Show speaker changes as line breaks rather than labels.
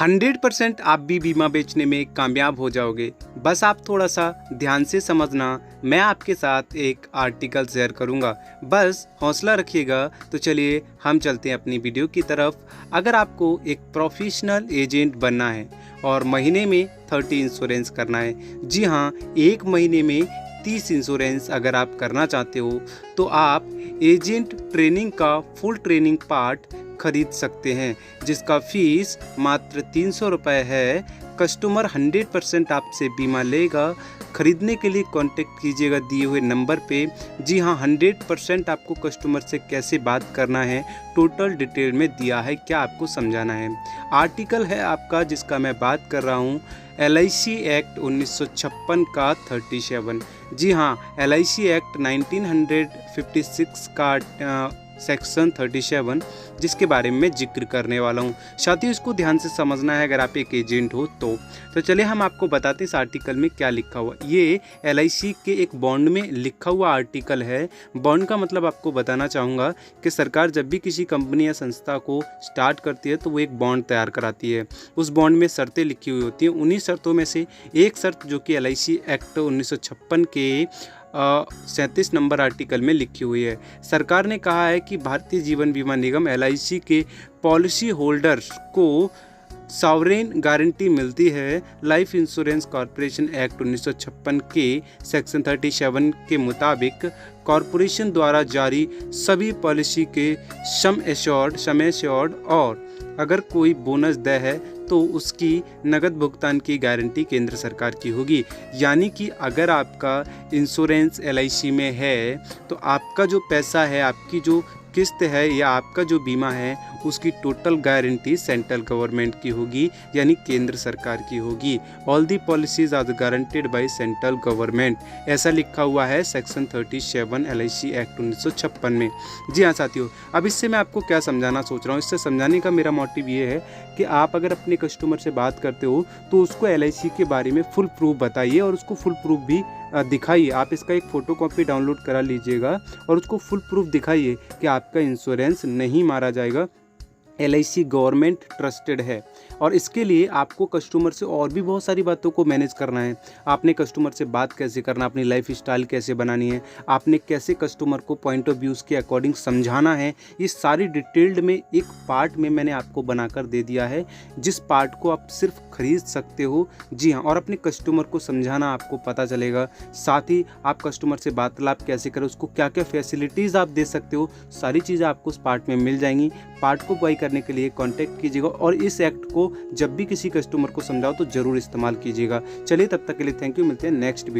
100% आप भी बीमा बेचने में कामयाब हो जाओगे। बस आप थोड़ा सा ध्यान से समझना। मैं आपके साथ एक आर्टिकल शेयर करूंगा, बस हौसला रखिएगा। तो चलिए हम चलते हैं अपनी वीडियो की तरफ। अगर आपको एक प्रोफेशनल एजेंट बनना है और महीने में 30 इंश्योरेंस करना है, जी हाँ, एक महीने में 30 इंश्योरेंस अगर आप करना चाहते हो तो आप एजेंट ट्रेनिंग का फुल ट्रेनिंग पार्ट खरीद सकते हैं, जिसका फीस मात्र 300 रुपये है। कस्टमर 100% आपसे बीमा लेगा। खरीदने के लिए कांटेक्ट कीजिएगा दिए हुए नंबर पे। जी हाँ, 100% आपको कस्टमर से कैसे बात करना है टोटल डिटेल में दिया है, क्या आपको समझाना है। आर्टिकल है आपका जिसका मैं बात कर रहा हूँ, LIC एक्ट 1956 का 37। जी हाँ, LIC एक्ट 1956 का सेक्शन 37, जिसके बारे में मैं जिक्र करने वाला हूँ। साथियों, इसको ध्यान से समझना है अगर आप एक एजेंट हो तो चलिए हम आपको बताते हैं इस आर्टिकल में क्या लिखा हुआ। ये LIC के एक बॉन्ड में लिखा हुआ आर्टिकल है। बॉन्ड का मतलब आपको बताना चाहूँगा कि सरकार जब भी किसी कंपनी या संस्था को स्टार्ट करती है तो वो एक बॉन्ड तैयार कराती है। उस बॉन्ड में शर्तें लिखी हुई होती हैं। उन्हीं शर्तों में से एक शर्त जो कि LIC एक्ट 1956 के 37 नंबर आर्टिकल में लिखी हुई है। सरकार ने कहा है कि भारतीय जीवन बीमा निगम LIC के पॉलिसी होल्डर्स को सॉवरेन गारंटी मिलती है। लाइफ इंश्योरेंस कॉरपोरेशन एक्ट 1956 के सेक्शन 37 के मुताबिक कॉरपोरेशन द्वारा जारी सभी पॉलिसी के सम एश्योर्ड और अगर कोई बोनस देय है तो उसकी नगद भुगतान की गारंटी केंद्र सरकार की होगी। यानी कि अगर आपका इंश्योरेंस LIC में है तो आपका जो पैसा है, आपकी जो किस्त है या आपका जो बीमा है, उसकी टोटल गारंटी सेंट्रल गवर्नमेंट की होगी, यानी केंद्र सरकार की होगी। All the policies are guaranteed by central government, ऐसा लिखा हुआ है सेक्शन 37 LIC एक्ट 1956 में। जी हाँ साथियों, अब इससे मैं आपको क्या समझाना सोच रहा हूँ। इससे समझाने का मेरा मोटिव ये है कि आप अगर अपने कस्टमर से बात करते हो तो उसको LIC के बारे में फुल प्रूफ बताइए और उसको फुल प्रूफ भी दिखाइए। आप इसका एक फ़ोटो कॉपी डाउनलोड करा लीजिएगा और उसको फुल प्रूफ दिखाइए कि आपका इंश्योरेंस नहीं मारा जाएगा, LIC गवर्नमेंट ट्रस्टेड है। और इसके लिए आपको कस्टमर से और भी बहुत सारी बातों को मैनेज करना है। आपने कस्टमर से बात कैसे करना, अपनी लाइफ स्टाइल कैसे बनानी है, आपने कैसे कस्टमर को पॉइंट ऑफ व्यूज़ के अकॉर्डिंग समझाना है, ये सारी डिटेल्ड में एक पार्ट में मैंने आपको बनाकर दे दिया है, जिस पार्ट को आप सिर्फ खरीद सकते हो। जी हाँ, और अपने कस्टमर को समझाना आपको पता चलेगा। साथ ही आप कस्टमर से वार्तालाप कैसे करें, उसको क्या क्या फैसिलिटीज़ आप दे सकते हो, सारी चीज़ें आपको उस पार्ट में मिल जाएंगी। पार्ट को बाई करने के लिए कांटेक्ट कीजिएगा और इस एक्ट को जब भी किसी कस्टमर को समझाओ तो ज़रूर इस्तेमाल कीजिएगा। चलिए तब तक के लिए थैंक यू, मिलते हैं नेक्स्ट वीडियो।